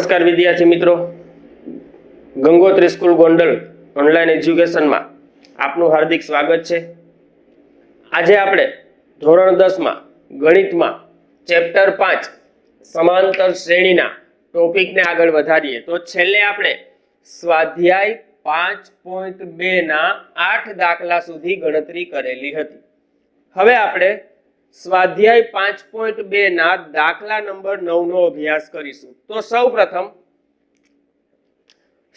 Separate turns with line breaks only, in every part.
નમસ્કાર વિદ્યાર્થી મિત્રો, ગંગોત્રી સ્કૂલ ગોંડલ ઓનલાઈન એજ્યુકેશનમાં આપનું હાર્દિક સ્વાગત છે। આજે આપણે ધોરણ 10 માં ગણિતમાં ચેપ્ટર 5 સમાંતર શ્રેણીના ટોપિકને આગળ વધારીએ તો છેલ્લે આપણે સ્વાધ્યાય 5.2 ના 8 દાખલા સુધી ગણતરી કરેલી હતી। હવે આપણે સ્વાધ્યાય 5.2 ના દાખલા નંબર 9 નો અભ્યાસ કરીશું। તો સૌપ્રથમ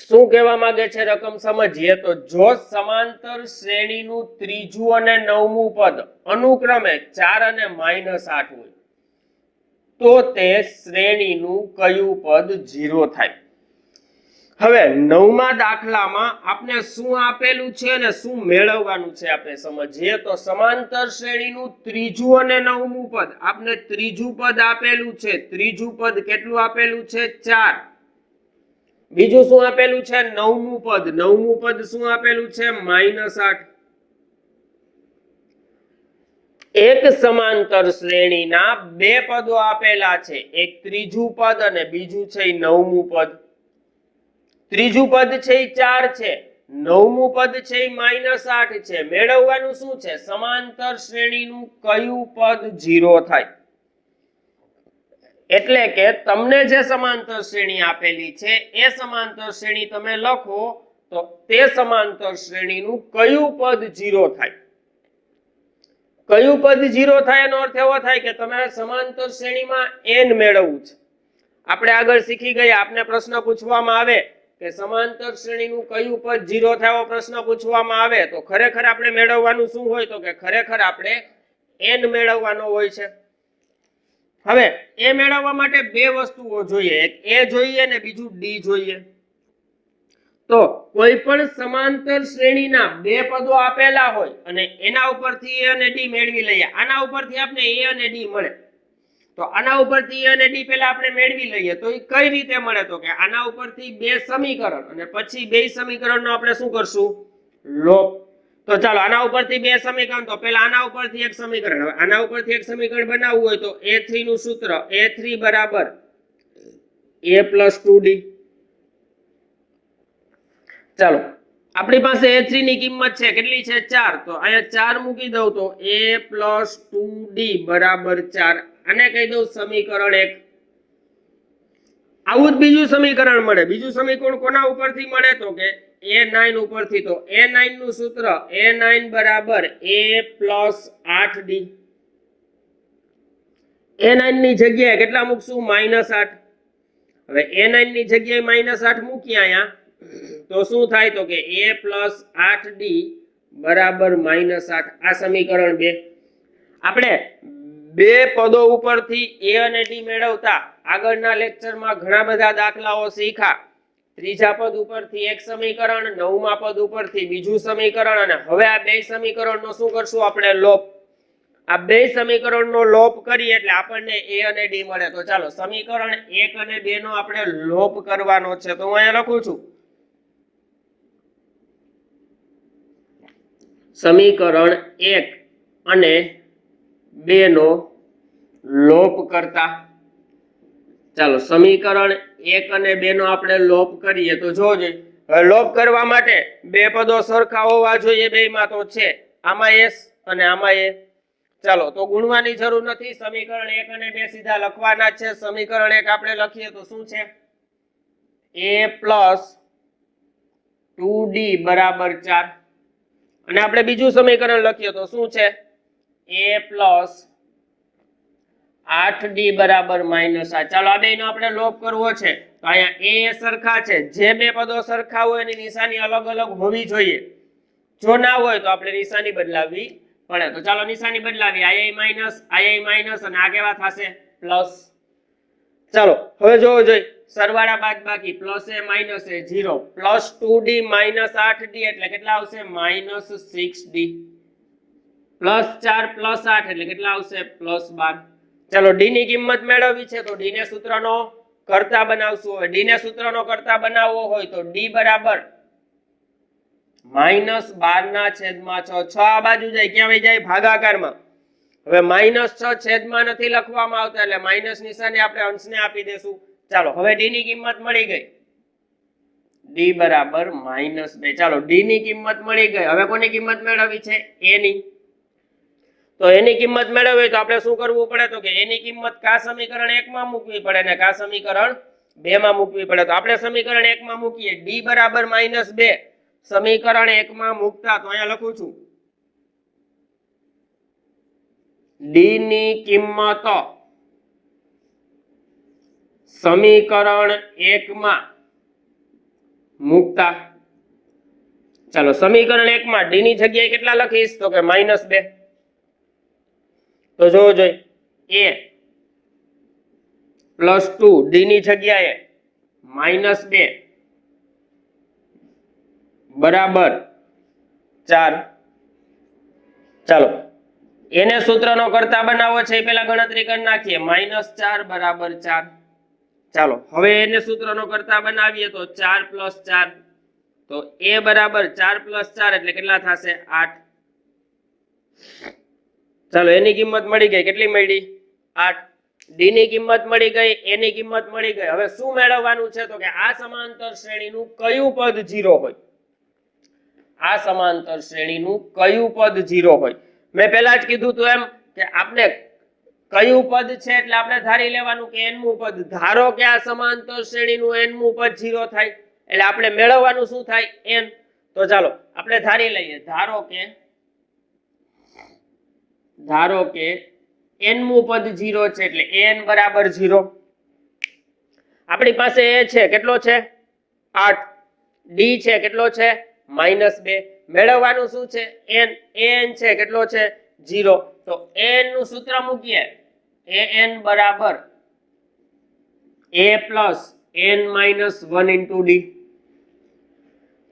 શું કહેવા માંગે છે રકમ સમજીએ તો જો સમાંતર શ્રેણીનું ત્રીજું અને નવમું પદ અનુક્રમે 4 અને -8 હોય તો તે શ્રેણીનું કયું પદ 0 થાય। હવે નવમા દાખલામાં આપણે શું આપેલું છે અને શું મેળવવાનું છે આપણે સમજીએ તો સમાંતર શ્રેણીનું ત્રીજું અને નવમું પદ આપણે ત્રીજું પદ આપેલું છે। ત્રીજું પદ કેટલું આપેલું છે 4। બીજું શું આપેલું છે નવમું પદ। નવમું પદ શું આપેલું છે -8। એક સમાંતર શ્રેણીના બે પદો આપેલા છે, એક ત્રીજું પદ અને બીજું છે નવમું પદ। ત્રીજું પદ છે 4 છે, નવમું પદ છે -8 છે। મેળવવાનું શું છે સમાંતર શ્રેણીનું કયું પદ 0 થાય। એટલે કે તમને જે સમાંતર શ્રેણી આપેલી છે એ સમાંતર શ્રેણી તમે લખો તો તે સમાંતર શ્રેણીનું કયું પદ 0 થાય। કયું પદ 0 થાય એનો અર્થ એવો થાય કે તમારે સમાંતર શ્રેણીમાં n મેળવવું છે। આપણે આગળ શીખી ગયા, આપને પ્રશ્ન પૂછવામાં આવે કે સમાંતર શ્રેણીનું કયું પદ 0 થાય એવો પ્રશ્ન પૂછવામાં આવે તો ખરેખર આપણે મેળવવાનું શું હોય તો કે ખરેખર આપણે n મેળવવાનો હોય છે। હવે એ મેળવવા માટે બે વસ્તુઓ જોઈએ, એક a જોઈએ અને બીજું d જોઈએ। તો કોઈ પણ સમાંતર શ્રેણીના બે પદો આપેલા હોય અને એના ઉપરથી a અને d મેળવી લઈએ। આના ઉપરથી આપણે a અને d મળે તો આના ઉપરથી a અને d પહેલા આપણે મેળવી લઈએ તો એ કઈ રીતે મળે તો કે આના ઉપરથી બે સમીકરણ અને પછી બે સમીકરણનો આપણે શું કરશું લોપ। તો ચાલો આના ઉપરથી બે સમીકરણ તો પહેલા આના ઉપરથી એક સમીકરણ। હવે આના ઉપરથી એક સમીકરણ બનાવવું હોય તો a3 નું સૂત્ર a3 બરાબર a + 2d। ચાલો આપણી પાસે a3 ની કિંમત છે કેટલી છે 4 તો અહીંયા 4 મૂકી દઉં તો a + 2d બરાબર 4। આને કહી દઉં સમીકરણ 1। આવું જ બીજું સમીકરણ મળે। બીજું સમીકરણ કોના ઉપરથી મળે તો કે a9 ઉપરથી। તો a9 નું સૂત્ર a9 બરાબર a + 8d। a9 ની જગ્યાએ કેટલા મૂકશું -8। હવે a9 ની જગ્યાએ -8 મૂકી અહીંયા તો શું થાય તો કે a + 8d બરાબર -8। આ સમીકરણ 2। આપણે બે પદો ઉપરથી a અને d મેળવતા આગળના લેક્ચરમાં ઘણા બધા દાખલાઓ શીખ્યા। ત્રીજા પદ ઉપરથી એક સમીકરણ, નવમા પદ ઉપરથી બીજું સમીકરણ અને હવે આ બે સમીકરણનો શું કરશું આપણે લોપ। આ બે સમીકરણનો લોપ કરીએ એટલે આપણને a અને d મળે। તો ચાલો સમીકરણ 1 અને 2 નો આપણે લોપ કરવાનો છે તો હું અહીંયા લખું છું સમીકરણ 1 અને 2 નો લોપ કરતા। ચાલો સમીકરણ 1 અને 2 નો આપણે લોપ કરીએ તો જોજો લોપ કરવા માટે બે પદો સરખા હોવા જોઈએ, બેમાં તો છે, આમાં s અને આમાં a। ચાલો તો ગુણવાની જરૂર નથી, સમીકરણ 1 અને 2 સીધા લખવાના છે। સમીકરણ 1 આપણે લખીએ તો શું છે a + 2d બરાબર 4 અને આપણે બીજું સમીકરણ લખીએ તો શું છે a + 8d બરાબર -8। ચાલો આ બેનો આપણે લોપ કરવો છે તો અહીંયા a સરખા છે, જે બે પદો સરખા હોય એની નિશાની અલગ અલગ હોવી જોઈએ। જો ના હોય તો આપણે નિશાની બદલાવવી પડે। તો ચાલો નિશાની બદલાવી, આઈ માઈનસ અને આ કેવા થશે પ્લસ। ચાલો હવે જોવો જોઈએ સરવાળા બાદબાકી plus a minus a 0 + 2d - 8d એટલે કેટલા આવશે -6d +4 + 8 એટલે કેટલા આવશે +12। ચાલો d ની કિંમત મેળવવી છે તો d ને સૂત્રનો કરતા બનાવશું। હવે d ને સૂત્રનો કરતા બનાવવો હોય તો d બરાબર -12/6। 6 આ બાજુ જાય ક્યાં વહી જાય ભાગાકારમાં। હવે -6 છેદમાં નથી લખવામાં આવતા એટલે માઈનસ નિશાની આપણે અંશને આપી દેશું। ચાલો હવે ડી ની કિંમત મળી ગઈ, ડી બરાબર -2. ચાલો ડી ની કિંમત મળી ગઈ, હવે કોની કિંમત મેળવવી છે? એ ની. તો એની કિંમત મેળવવી તો આપણે શું કરવું પડે? તો કે એની કિંમત કા સમીકરણ 1 માં મૂકવી પડે ને કા સમીકરણ 2 માં મૂકવી પડે. તો આપણે સમીકરણ 1 માં મૂકીએ, ડી બરાબર -2 સમીકરણ 1 માં મૂકતા તો અહીંયા લખું છું ડી ની કિંમત સમીકરણ 1 માં મૂકતા, ચાલો સમીકરણ 1 માં ડી ની જગ્યાએ કેટલા લખીશ? તો કે -2. તો જોવો જોઈએ, a + 2 ડી ની જગ્યાએ -2 બરાબર 4. ચાલો એને સૂત્રનો કરતા બનાવવો છે, પેલા ગણતરી કરી નાખીએ. -4 બરાબર 4. ચાલો હવે એને સૂત્રનો કરતા બનાવીએ તો 4 + 4, તો a બરાબર 4 + 4 એટલે કેટલા થશે? 8. ચાલો એની કિંમત મળી ગઈ, કેટલી મળી? 8. ડી ની કિંમત મળી ગઈ, એ ની કિંમત મળી ગઈ. હવે શું મેળવવાનું છે? તો કે આ સમાંતર શ્રેણીનું કયું પદ 0 હોય? આ સમાંતર શ્રેણીનું કયું પદ 0 હોય? મેં પહેલા જ કીધું તું એમ કે આપણે કયું પદ છે એટલે આપણે ધારી લેવાનું કે n મું પદ. ધારો કે આ સમાંતર શ્રેણીનું n મું પદ 0 થાય એટલે આપણે મેળવવાનું શું થાય? n. તો ચાલો આપણે ધારી લઈએ, ધારો કે n મું પદ 0 છે એટલે n બરાબર 0. આપણી પાસે a છે, કેટલો છે? 8. ડી છે, કેટલો છે? -2. મેળવવાનું શું છે? n. an છે, કેટલો છે? 0. તો an નું સૂત્ર મૂકીએ, an બરાબર a + n - 1 * d.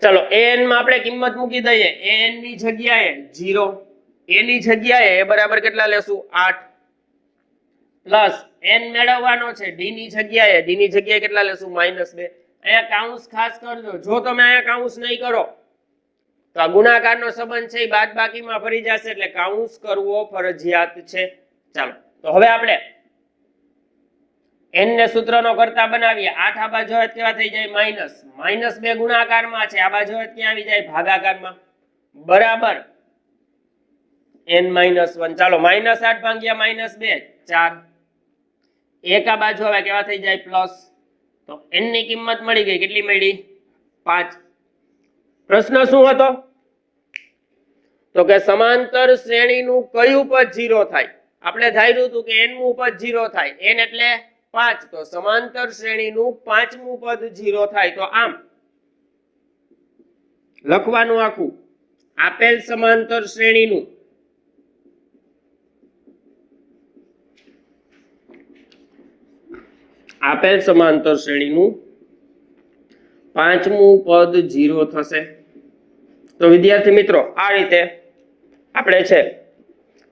ચલો an માં આપણે કિંમત મૂકી દઈએ, an ની જગ્યાએ 0, a ની જગ્યાએ a બરાબર કેટલા લેશું? 8 પ્લસ n મેળવવાનો છે, d ની જગ્યાએ કેટલા લેશું? -2. અહીંયા કાઉન્સ ખાસ કરજો, જો તમે અહીંયા કાઉન્સ નહીં કરો તો આ ગુણાકારનો સંબંધ છે એ બાદબાકીમાં ફરી જશે, એટલે કાઉન્સ કરવો ફરજિયાત છે. ચાલો તો હવે આપણે n ને સૂત્રનો કરતા બનાવીએ. 8 આ બાજુ આવે કેવા થઈ જાય? -2 ગુણાકારમાં છે, આ બાજુ આવે ક્યાં આવી જાય? ભાગાકારમાં. બરાબર n - 1. ચાલો -8 ભાગ્યા -2 4. 1 આ બાજુ આવે કેવા થઈ જાય? પ્લસ. તો n ની કિંમત મળી ગઈ, કેટલી મળી? 5. પ્રશ્ન શું હતો? તો કે સમાંતર શ્રેણીનું કયું પદ 0 થાય? આપણે ધાર્યું હતું કે n મું પદ 0 થાય, n એટલે 5. તો સમાંતર શ્રેણીનું 5મું પદ 0 થાય. તો આમ લખવાનું આખું, આપેલ સમાંતર શ્રેણીનું આપેલ સમાંતર શ્રેણીનું 5મું પદ 0 થશે. તો વિદ્યાર્થી મિત્રો આ રીતે આપણે છે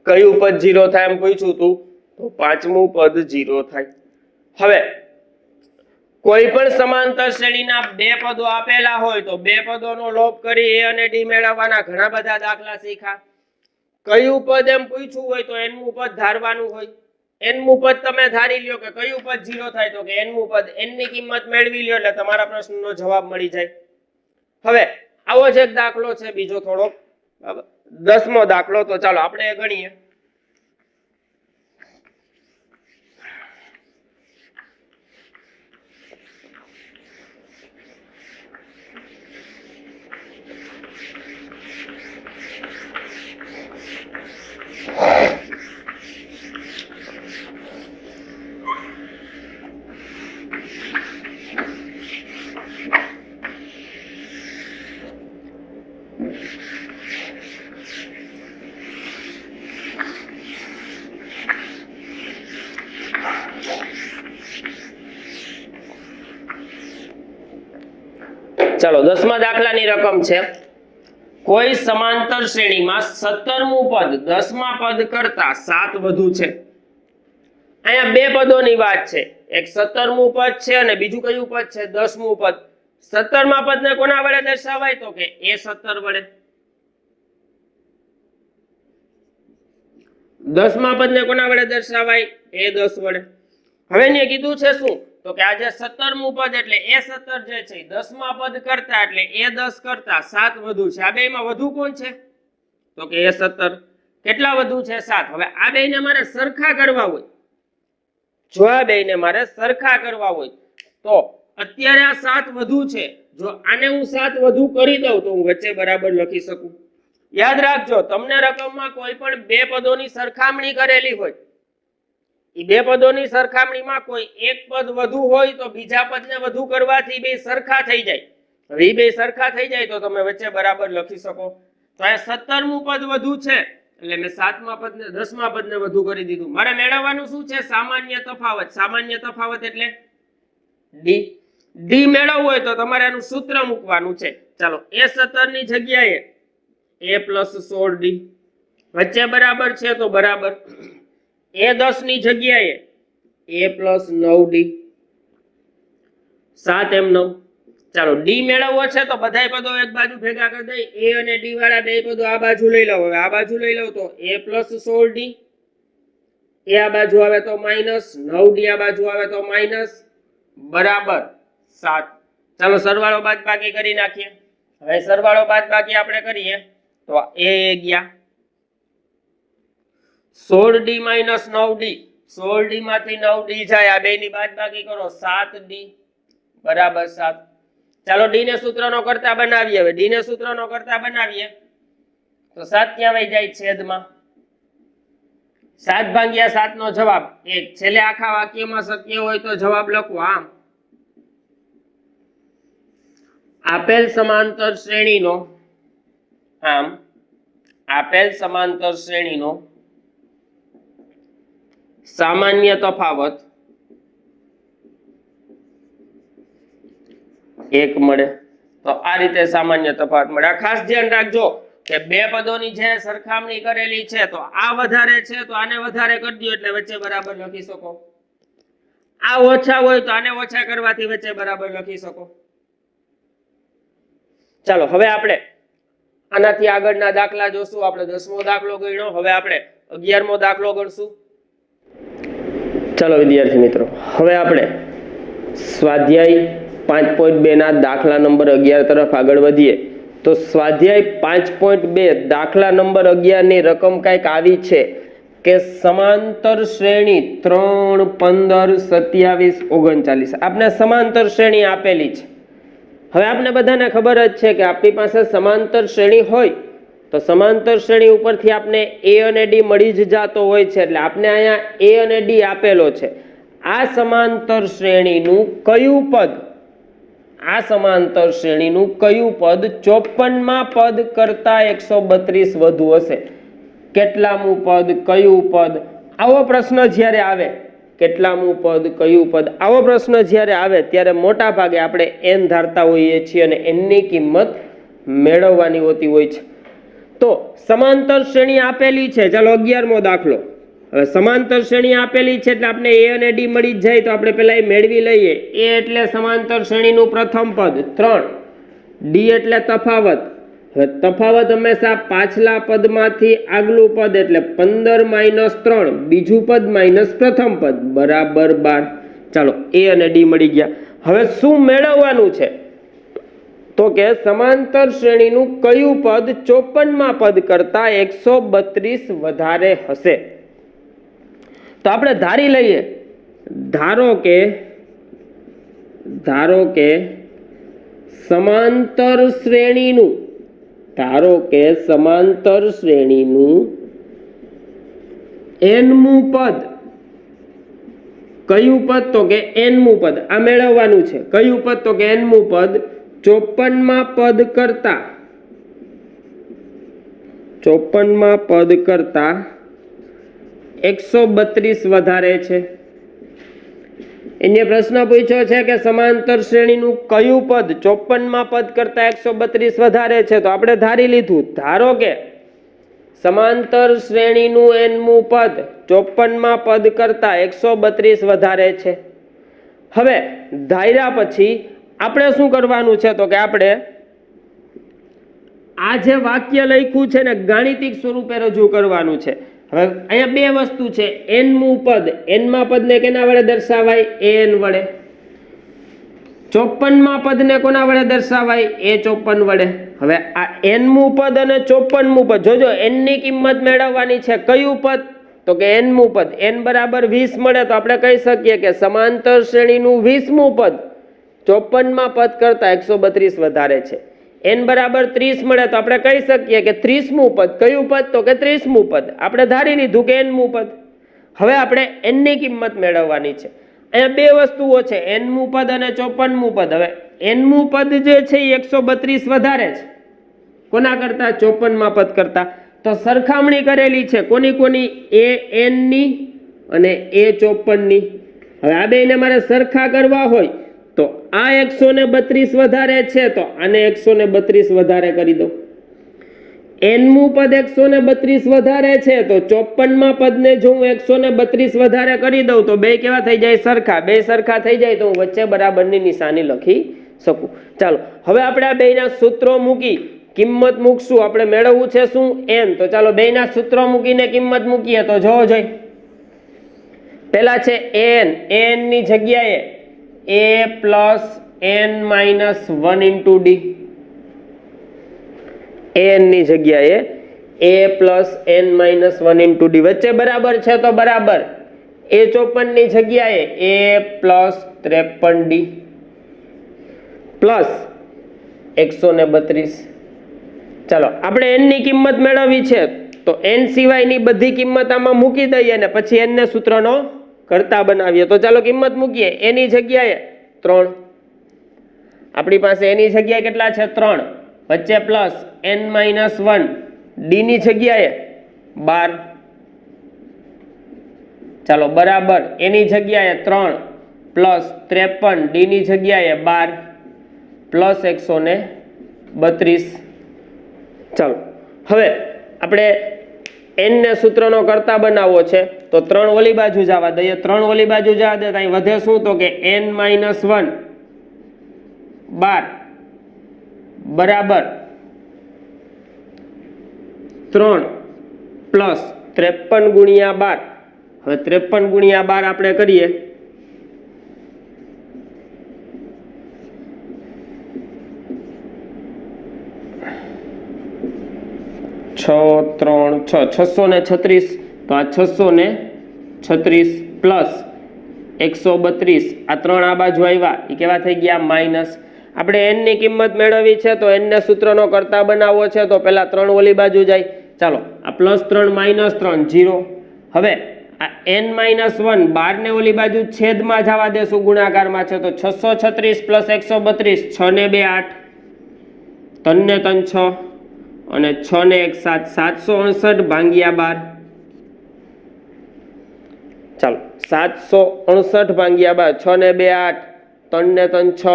કયું પદ 0 થાય એમ પૂછ્યું હતું, તો 5મું પદ 0 થાય. હવે કોઈ પણ સમાંતર શ્રેણીના બે પદો આપેલા હોય તો બે પદોનો લોપ કરી a અને d મેળવવાના ઘણા બધા દાખલા શીખા. કયું પદ એમ પૂછ્યું હોય તો n મું પદ ધારવાનું હોય. n મું પદ તમે ધારી લ્યો કે કયું પદ 0 થાય, તો કે n મું પદ. n ની કિંમત મેળવી લ્યો એટલે તમારા પ્રશ્નનો જવાબ મળી જાય. હવે આવો જ એક દાખલો છે બીજો થોડો, 10મો દાખલો. તો ચાલો આપણે ગણીએ. ચાલો 10મા દાખલાની રકમ છે, કોઈ સમાંતર શ્રેણીમાં 17મું પદ 10મા પદ કરતા 7 વધુ છે. અહીંયા બે પદોની વાત છે, એક 17મું પદ છે અને બીજું કયું પદ છે? 10મું પદ. 17મા પદને કોના વડે દર્શાવાય? તો કે a17 વડે. 10મા પદને કોના વડે દર્શાવાય? a10 વડે. હવે એને કીધું છે શું? તો કે આ જે 17મું પદ એટલે એ 17 જે છે 10મા પદ કરતા એટલે એ 10 કરતા 7 વધુ છે આ બેમાં વધુ કોણ છે તો કે એ 17 કેટલા વધુ છે 7 હવે આ બેને મારે સરખા કરવા હોય જો આ બેને મારે સરખા કરવા હોય તો અત્યારે આ 7 વધુ છે જો આને હું 7 વધુ કરી દઉં તો હું વચ્ચે બરાબર લખી શકું યાદ રાખજો તમને રકમમાં કોઈ પણ બે પદોની સરખામણી કરેલી હોય એ બે પદોની સરખામણીમાં કોઈ એક પદ વધુ હોય તો બીજા પદને વધુ કરવાથી બે સરખા થઈ જાય હવે એ બે સરખા થઈ જાય તો તમે વચ્ચે બરાબર લખી શકો તો આ 17મું પદ વધુ છે એટલે મેં 7મા પદને 10મા પદને વધુ કરી દીધું મારે મેળવવાનું શું છે સામાન્ય તફાવત એટલે ડી ડી મેળવવું હોય તો તમારે આનું સૂત્ર મૂકવાનું છે ચાલો એ 17 ની જગ્યાએ a + 16d વચ્ચે બરાબર છે તો બરાબર એ 10 ની જગ્યાએ a + 9d 7 એમ 9 ચાલો ડી મેળવવો છે તો બધાય પદો એક બાજુ ભેગા કરી દઈ a અને d વાળા બે પદો આ બાજુ લઈ લો હવે આ બાજુ લઈ લો તો a + 16d એ આ બાજુ આવે તો -9d આ બાજુ આવે તો બરાબર 7 ચાલો સરવાળો બાદબાકી કરી નાખીએ હવે સરવાળો બાદબાકી આપણે કરીએ તો a ગયા 16d - 9d 16d માંથી 9d જાય આ બેની બાદબાકી કરો 7d બરાબર 7 ચાલો d ને સૂત્રનો કરતા બનાવીએ હવે d ને સૂત્રનો કરતા બનાવીએ તો 7 ક્યાં વહી જાય છેદમાં 7/7 નો જવાબ 1 છેલ્લે આખા વાક્યમાં શક્ય હોય તો જવાબ લખો આમ આપેલ સમાંતર શ્રેણીનો સામાન્ય તફાવત 1 મળે તો આ રીતે સામાન્ય તફાવત મળે ખાસ ધ્યાન રાખજો કે બે પદોની જે સરખામણી કરેલી છે તો આ વધારે છે તો આને વધારે કરી દો એટલે વચ્ચે બરાબર લખી શકો આ ઓછા હોય તો આને ઓછા કરવાથી વચ્ચે બરાબર લખી શકો ચાલો હવે આપણે આનાથી આગળના દાખલા જોશું આપણે 10મો દાખલો ગણ્યો હવે આપણે 11મો દાખલો ગણશું ચાલો વિદ્યાર્થી મિત્રો હવે આપણે સ્વાધ્યાય 5.2 ના દાખલા નંબર 11 તરફ આગળ વધીએ તો સ્વાધ્યાય 5.2 દાખલા નંબર 11 ની રકમ કંઈક આવી છે કે સમાંતર શ્રેણી 3 15 27 39 આપણે સમાંતર શ્રેણી આપેલી છે હવે આપણે બધાને ખબર જ છે કે આપણી પાસે સમાંતર શ્રેણી હોય તો સમાંતર શ્રેણી ઉપરથી આપણે a અને d મળી જ જાતો હોય છે એટલે આપણે અહીંયા a અને d આપેલો છે આ સમાંતર શ્રેણીનું કયું પદ 54મા પદ કરતા 132 વધુ હશે કેટલામું પદ કયું પદ આવો પ્રશ્ન જ્યારે આવે કેટલામું પદ કયું પદ આવો પ્રશ્ન જ્યારે આવે ત્યારે મોટા ભાગે આપણે n ધારતા હોઈએ છીએ અને n ની કિંમત મેળવવાની હોતી હોય છે તો સમાંતર શ્રેણી આપેલી છે ચાલો 11મો દાખલો હવે સમાંતર શ્રેણી આપેલી છે એટલે આપણે a અને d મળી જ જાય તો આપણે પહેલા એ મેળવી લઈએ a એટલે સમાંતર શ્રેણીનું પ્રથમ પદ 3 d એટલે તફાવત હવે તફાવત હંમેશા પાછલા પદમાંથી આગલું પદ એટલે 15 - 3 બીજું પદ માઈનસ પ્રથમ પદ બરાબર 12 ચાલો a અને d મળી ગયા હવે શું મેળવવાનું છે તો કે સમાંતર શ્રેણીનું કયું પદ 54મા પદ કરતા 132 વધારે હશે તો આપણે ધારી લઈએ ધારો કે સમાંતર શ્રેણીનું nમું પદ કયું પદ તો કે nમું પદ આ મેળવવાનું છે કયું પદ તો કે nમું પદ 54મા પદ કરતા 132 વધારે છે એને પ્રશ્ન પૂછ્યો છે કે સમાંતર શ્રેણીનું કયું પદ 54મા પદ કરતા 132 વધારે છે તો આપણે ધારી લીધું ધારો કે સમાંતર શ્રેણીનું nમું પદ 54મા પદ કરતા 132 વધારે છે હવે ધાર્યા પછી આપણે શું કરવાનું છે તો કે આપણે આ જે વાક્ય લખ્યું છે ને ગાણિતિક સ્વરૂપે રજૂ કરવાનું છે હવે અહીંયા બે વસ્તુ છે nમું પદ nમા પદને કેના વડે દર્શાવાય an વડે 54માં પદને કોના વડે દર્શાવાય? A54 વડે. હવે આ n મું પદ અને 54મું પદ, જોજો n ની કિંમત મેળવવાની છે. કયું પદ? તો કે n મું પદ. n બરાબર 20 મળે તો આપણે કહી શકીએ કે સમાંતર શ્રેણીનું 20મું પદ 54માં પદ કરતા 132 વધારે છે. n બરાબર 30 મળે તો આપણે કહી શકીએ કે 30મું પદ. કયું પદ? તો કે 30મું પદ. આપણે ધારી લીધું કે n મું પદ. હવે આપણે n ની કિંમત મેળવવાની છે. અહીંયા બે વસ્તુઓ છે, n મું પદ અને 54મું પદ. હવે n મું પદ જે છે એ 132 વધારે છે કોના કરતા? 54માં પદ કરતા. તો સરખામણી કરેલી છે કોની કોની? an ની અને A54 ની. હવે આ બેને મારે સરખા કરવા હોય તો આ 132 વધારે છે તો આને 132 વધારે કરી દો. n મું પદ 132 વધારે છે તો 54માં પદને જો હું 132 વધારે કરી દઉં તો બે કેવા થઈ જાય? સરખા. બે સરખા થઈ જાય તો હું વચ્ચે બરાબરની નિશાની લખી શકું. ચાલો હવે આપણે આ બેના સૂત્રો મૂકી કિંમત મૂકશું. આપણે મેળવવું છે શું? n. તો ચાલો બેના સૂત્રો મૂકીને કિંમત મૂકીએ તો જોવો જોઈ. પહેલા છે an. an ની જગ્યાએ a plus n minus 1 into d. an ની જગ્યાએ a plus n minus 1 into d. વચ્ચે બરાબર છે તો બરાબર. A54 ની જગ્યાએ a પ્લસ 53d પ્લસ 132. ચાલો આપણે n ની કિંમત મેળવવી છે તો n સિવાયની બધી કિંમત આમાં મૂકી દઈએ અને પછી n ને સૂત્રનો કરતા બનાવીએ. તો ચાલો કિંમત મૂકીએ. a ની જગ્યાએ 3. આપણી પાસે a ની જગ્યાએ કેટલા છે? 3. વચ્ચે પ્લસ n માઇનસ 1. d ની જગ્યાએ 12. ચાલો બરાબર. a ની જગ્યાએ 3 પ્લસ 53. d ની જગ્યાએ 12 પ્લસ 132. ચાલો હવે આપણે n ને સૂત્રનો કરતા બનાવવો છે તો 3 ઓલી બાજુ જવા દઈએ. 3 ઓલી બાજુ જવા દે તો અહીં વધે શું? તો કે n માઇનસ 1 12 બરાબર 3 પ્લસ 53 ગુણ્યા 12. હવે 53 ગુણ્યા 12 આપણે કરીએ છ 3 6 636. તો આ 636 પ્લસ 132. આ 3 આ બાજુ આવ્યા એ કેવા થઈ ગયા? માઇનસ. આપણે n ની કિંમત મેળવવી છે તો n ને સૂત્રનો કરતા બનાવવો છે તો પહેલા 3 ઓલી બાજુ જાય. ચાલો આ પ્લસ 3 માઇનસ 3 0. હવે આ n માઇનસ 1 12 ને ઓલી બાજુ છેદમાં જવા દેશું, ગુણાકારમાં છે તો 636 પ્લસ 132. 6 ને 2 8, 3 ને 3 6 અને 6 ને 1 7. 759 ભાંગ્યા 12. ચાલો 759 ભાંગ્યા 12. 6 ને 2 8, 3 ને 3 6,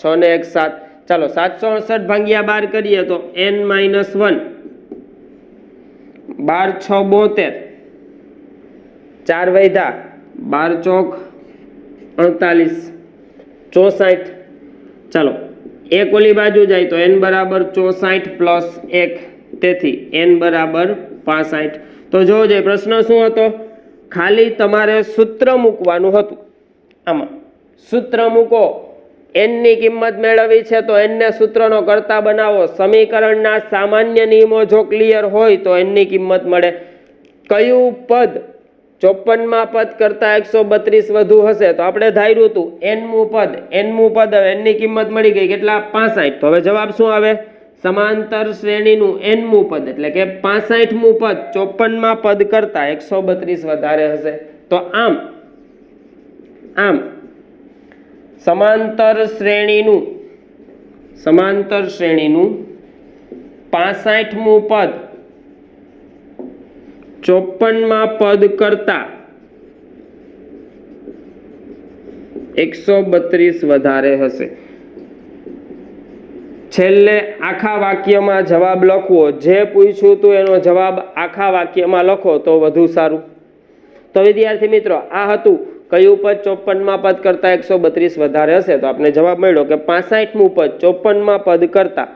6 ને 1 7. ચાલો 759 ભાંગ્યા 12 કરીએ તો n માઇનસ 1 12 6 72. 4 વૈધા 12 ચોક 48 64. ચાલો એક ઓલી બાજુ જાય તો n બરાબર 64 પ્લસ 1, તેથી n બરાબર 65. તો જોજો પ્રશ્ન શું હતો? ખાલી તમારે સૂત્ર મૂકવાનું હતું. આમાં સૂત્ર મૂકો. n ની કિંમત મેળવવી છે તો n ને સૂત્રનો કરતા બનાવો. સમીકરણના સામાન્ય નિયમો જો ક્લિયર હોય તો n ની કિંમત મળે. કયું પદ 54માં પદ કરતા 132 વધુ હશે? તો આપણે ધાર્યું હતું n મું પદ. હવે n ની કિંમત મળી ગઈ કેટલા? 65. તો હવે જવાબ શું આવે? સમાંતર શ્રેણીનું n મું પદ એટલે કે 65 મું પદ 54માં પદ કરતા 132 વધારે હશે. તો આમ સમાંતર શ્રેણીનું 65 મું પદ 54માં પદ કરતા 132 વધારે હશે. છેલ્લે આખા વાક્યમાં જવાબ લખવો. જે પૂછ્યું હતું એનો જવાબ આખા વાક્યમાં લખો તો વધુ સારું. તો વિદ્યાર્થી મિત્રો, આ હતું કયું પદ 54માં પદ કરતા 132 વધારે હશે. તો આપણે જવાબ મળ્યો કે 65મું પદ 54માં પદ કરતા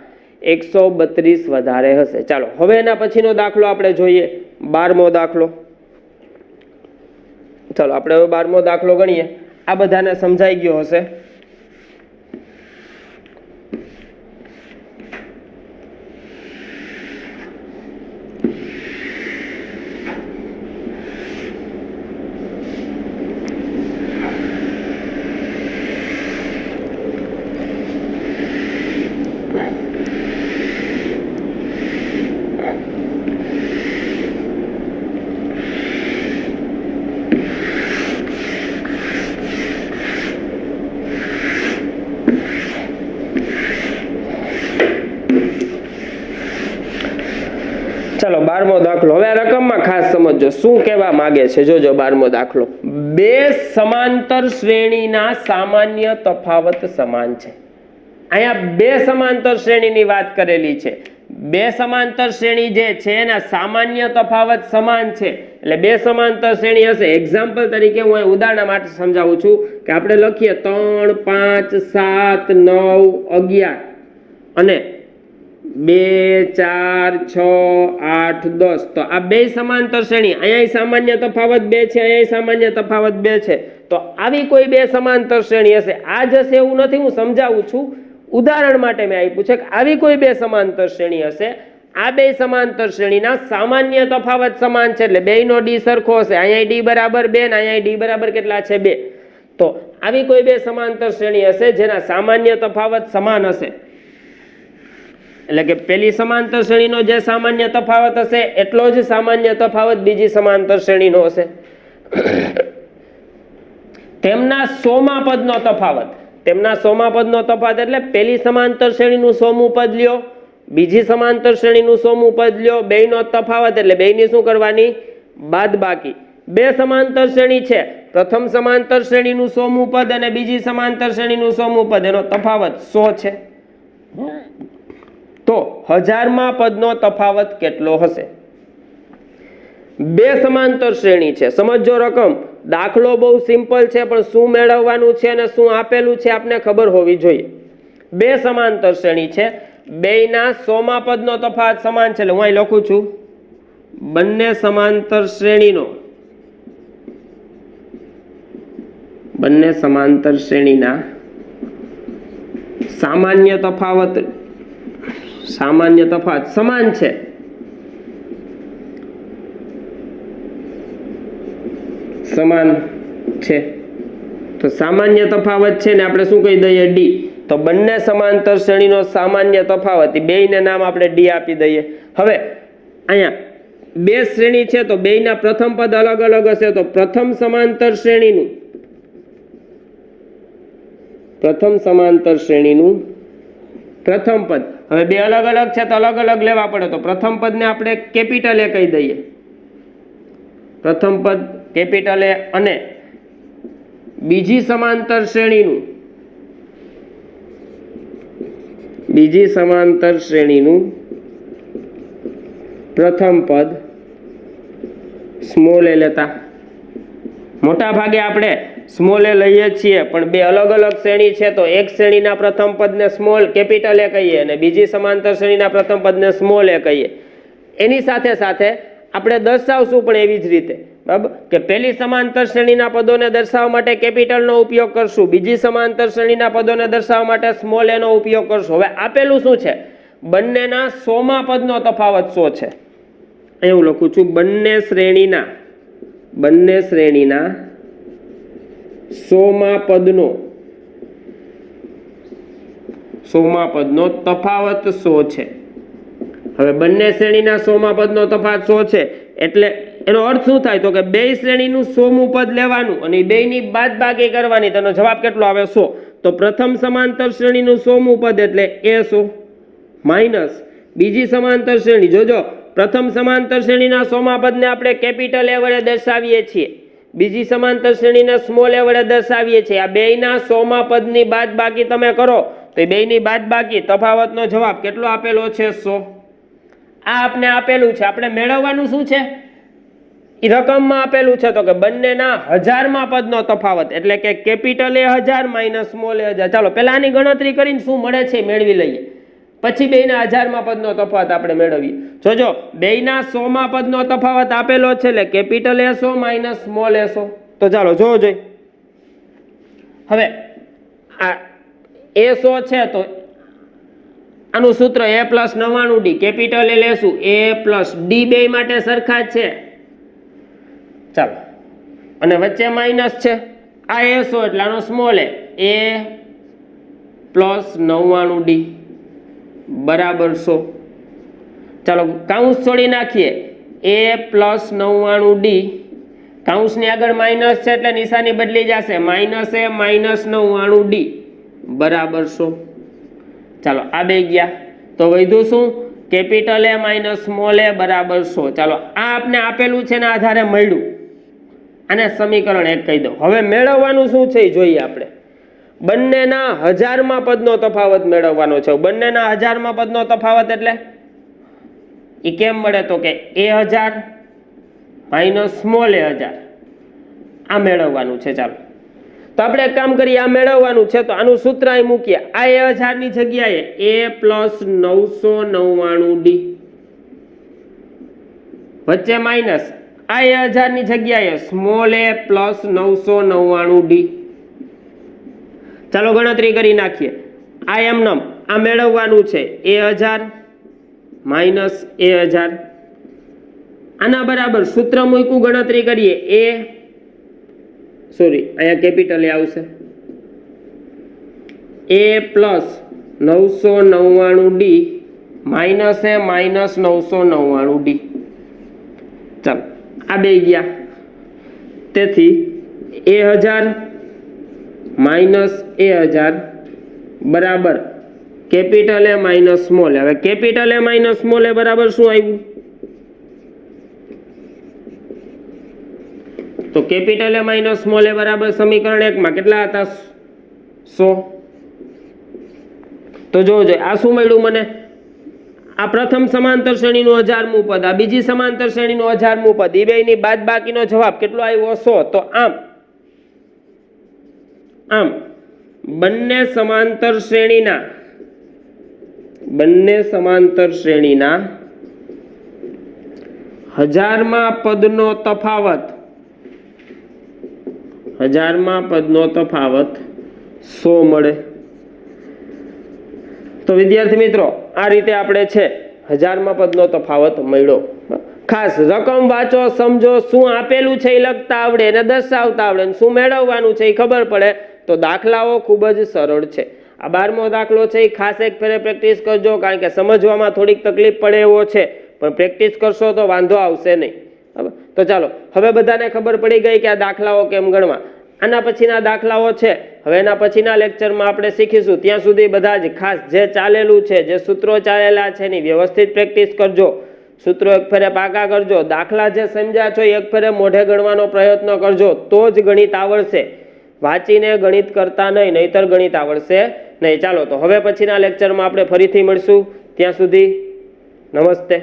132 વધારે હશે. ચાલો હવે એના પછીનો દાખલો આપણે જોઈએ, 12મો દાખલો. ચાલો આપણે હવે 12મો દાખલો ગણીએ. આ બધાને સમજાઈ ગયો હશે. ચલો 12મો દાખલો. હવે આ રકમમાં ખાસ સમજો શું કહેવા માંગે છે. જોજો 12મો દાખલો. બે સમાંતર શ્રેણીના સામાન્ય તફાવત સમાન છે. અહીંયા બે સમાંતર શ્રેણીની વાત કરેલી છે. બે સમાંતર શ્રેણી જે છે એના સામાન્ય તફાવત સમાન છે. એટલે બે સમાંતર શ્રેણી હશે. એક્ઝામ્પલ તરીકે હું અહીં ઉદાહરણ માટે સમજાવું છું કે આપણે લખીએ 3 5 7 9 11 અને 2 4 6 8 10. તો આ બે સમાંતર શ્રેણી, અહીંયા સામાન્ય તફાવત 2 છે, અહીંયા સામાન્ય તફાવત 2 છે. તો આવી કોઈ બે સમાંતર શ્રેણી હશે. આ જ હશે એવું નથી, હું સમજાવું છું. ઉદાહરણ માટે મેં આપ્યું છે કે આવી કોઈ બે સમાંતર શ્રેણી હશે. આ બે સમાંતર શ્રેણીના સામાન્ય તફાવત સમાન છે એટલે બેયનો ડી સરખો હશે. અહીંયા ડી બરાબર 2 ને અહીંયા ડી બરાબર કેટલા છે 2. તો આવી કોઈ બે સમાંતર શ્રેણી હશે જેના સામાન્ય તફાવત સમાન હશે. એટલે કે પેલી સમાંતર શ્રેણીનો જે સામાન્ય તફાવત હશે એટલો જ સામાન્ય તફાવત બીજી સમાંતર શ્રેણીનો હશે. તેમના 100મા પદનો તફાવત, તેમના 100મા પદનો તફાવત એટલે પેલી સમાંતર શ્રેણીનું 100મું પદ લ્યો, બીજી સમાંતર શ્રેણીનું 100મું પદ લ્યો, બેયનો તફાવત એટલે બેયની શું કરવાની? બાદબાકી. બે સમાંતર શ્રેણી છે, પ્રથમ સમાંતર શ્રેણીનું 100મું પદ અને બીજી સમાંતર શ્રેણીનું 100મું પદ, એનો તફાવત 100 છે. તો 1000મા પદનો તફાવત કેટલો હશે? બે સમાંતર શ્રેણી છે. સમજો રકમ. દાખલો બહુ સિમ્પલ છે પણ શું મેળવવાનું છે અને શું આપેલું છે આપને ખબર હોવી જોઈએ. બે સમાંતર શ્રેણી છે, બેયના 100મા પદનો તફાવત સમાન છે. એટલે હું અહીં લખું છું બંને સમાંતર શ્રેણીનો, બંને સમાંતર શ્રેણીના સામાન્ય તફાવત સમાન છે. સમાન છે તો સામાન્ય તફાવત છે ને આપણે શું કહી દઈએ? ડી. તો બંને સમાંતર શ્રેણીનો સામાન્ય તફાવત, બેયને નામ આપણે ડી આપી દઈએ. હવે અહીંયા બે શ્રેણી છે તો બેયના પ્રથમ પદ અલગ અલગ હશે. તો પ્રથમ સમાંતર શ્રેણીનું પ્રથમ પદ, હવે બે અલગ અલગ છે તો અલગ અલગ લેવા પડે. તો પ્રથમ પદને આપણે કેપિટલ એ કહી દઈએ, પ્રથમ પદ કેપિટલ એ, અને બીજી સમાંતર શ્રેણીનું પ્રથમ પદ સ્મોલ એ લેતા. મોટા ભાગે આપણે સ્મોલ એ લઈએ છીએ પણ બે અલગ અલગ શ્રેણી છે તો એક શ્રેણીના પ્રથમ પદને સ્મોલ કેપિટલ એ કહીએ અને બીજી સમાંતર શ્રેણીના પ્રથમ પદને સ્મોલ એ કહીએ. એની સાથે સાથે આપણે દર્શાવશું પણ એવી જ રીતે, બરાબર, કે પહેલી સમાંતર શ્રેણીના પદોને દર્શાવવા માટે કેપિટલનો ઉપયોગ કરશું, બીજી સમાંતર શ્રેણીના પદોને દર્શાવવા માટે સ્મોલ એનો ઉપયોગ કરશું. હવે આપેલું શું છે? બંનેના 100મા પદનો તફાવત 100 છે. અહીં હું લખું છું બંને શ્રેણીના 100મા પદનો તફાવત 100 છે. હવે બંને શ્રેણીના 100મા પદનો તફાવત 100 છે એટલે એનો અર્થ શું થાય? તો કે બે શ્રેણીનું 100મું પદ લેવાનું અને બેયની બાદબાકી કરવાની. તેનો જવાબ કેટલો આવે? 100. તો પ્રથમ સમાંતર શ્રેણીનું 100મું પદ એટલે એ 100 માઇનસ બીજી સમાંતર શ્રેણી. જોજો, પ્રથમ સમાંતર શ્રેણીના 100મા પદને આપણે કેપિટલ એ વડે દર્શાવીએ છીએ, બીજી સમાંતર શ્રેણીને સ્મોલ એ વડે દર્શાવીએ છીએ. આ બેયના 100મા પદની બાદબાકી તમે કરો તો એ બેયની બાદબાકી તફાવતનો જવાબ કેટલો આપેલો છે? 100. આ આપણે આપેલું છે. આપણે મેળવવાનું શું છે? એ રકમમાં આપેલું છે તો કે બંનેના 1000મા પદનો તફાવત એટલે કે કેપિટલ એ 1000 માઇનસ સ્મોલ એ 1000. ચાલો પહેલા આની ગણતરી કરીને શું મળે છે મેળવી લઈએ, પછી બેયના 1000મા પદનો તફાવત આપણે મેળવીએ. જોજો, બેયના 100મા પદનો તફાવત આપેલો છે એટલે કેપિટલ એ 100 માઇનસ સ્મોલ એ 100. તો ચાલો જોવો જોઈએ. હવે આ એ 100 છે તો આનું સૂત્ર a + 99d, કેપિટલ એ લેશું a + d, બે માટે સરખા જ છે. ચાલો, અને વચ્ચે માઇનસ છે. આ a 100 એટલે આનો સ્મોલ એ a + 99d બરાબર 100. ચાલો કાઉન્સ છોડી નાખીએ. a + 99d, કાઉન્સની આગળ માઇનસ છે એટલે નિશાની બદલી જશે, -a - 99d બરાબર 100. ચાલો આ બે ગયા તો વધ્યું શું? કેપિટલ એ માઇનસ સ્મોલ એ બરાબર 100. ચાલો આ આપને આપેલું છે ને આધારે મળ્યું, આને સમીકરણ 1 કહી દઉં. હવે મેળવવાનું શું છે એ જોઈએ આપણે. બંનેના હજારમાં પદનો તફાવત મેળવવાનો છે. બંનેના હજારમાં પદનો તફાવત એટલે એ કેમ મળે તો કે a1000 માઇનસ સ્મોલ a1000 આ મેળવવાનું છે. ચાલો તો આપણે એક કામ કરીએ, આ મેળવવાનું છે તો આનું સૂત્ર અહીં મૂકીએ. આ a1000 ની જગ્યાએ a પ્લસ 999d વચ્ચે માઇનસ આ a1000 ની જગ્યાએ સ્મોલ a પ્લસ 999d. ચાલો ગણતરી કરી નાખીએ. આ એમનેમ આ મેળવવાનું છે a1000 માઇનસ a1000. આના બરાબર સૂત્ર મૂક્યું, ગણતરી કરીએ. અહીંયા કેપિટલ એ આવશે a plus 999d minus A minus 999d. ચાલો આ બે ગયા, તેથી a1000 માઇનસ a1000 બરાબર કેપિટલ એ માઇનસ સ્મોલ. હવે કેપિટલ એ માઇનસ સ્મોલ એ બરાબર શું આવ્યું? તો કેપિટલ એ માઇનસ સ્મોલ એ બરાબર સમીકરણ 1 માં કેટલા હતા? 100. તો જોજો આ શું મળ્યું મને? આ પ્રથમ સમાંતર શ્રેણીનું 1000મું પદ, આ બીજી સમાંતર શ્રેણીનું 1000મું પદ, એ બેયની બાદબાકીનો જવાબ કેટલો આવ્યો? 100. તો આમ બંને સમાંતર શ્રેણીના હજારમાં પદનો તફાવત 100 મળે. તો વિદ્યાર્થી મિત્રો આ રીતે આપણે છે 1000માં પદનો તફાવત મળ્યો. ખાસ રકમ વાંચો, સમજો, શું આપેલું છે એ લખતા આવડે અને દર્શાવતા આવડે, શું મેળવવાનું છે એ ખબર પડે તો દાખલાઓ ખૂબ જ સરળ છે. આ 12મો દાખલો છે એ ખાસ એક ફેરે પ્રેક્ટિસ કરજો, કારણ કે સમજવામાં થોડીક તકલીફ પડે એવો છે, પણ પ્રેક્ટિસ કરશો તો વાંધો આવશે નહીં. તો ચાલો હવે બધાને ખબર પડી ગઈ કે આ દાખલાઓ કેમ ગણવા. આના પછીના દાખલાઓ છે હવે એના પછીના લેક્ચરમાં આપણે શીખીશું. ત્યાં સુધી બધા જ ખાસ જે ચાલેલું છે, જે સૂત્રો ચાલેલા છે એની વ્યવસ્થિત પ્રેક્ટિસ કરજો. સૂત્રો એક ફેરે પાકા કરજો. દાખલા જે સમજ્યા છો એક ફેરે મોઢે ગણવાનો પ્રયત્ન કરજો, તો જ ગણિત આવડશે. વાંચીને ગણિત કરતા નહીં, નહીતર ગણિત આવડશે નહીં. ચાલો તો હવે પછીના લેક્ચરમાં આપણે ફરીથી મળશું. ત્યાં સુધી નમસ્તે.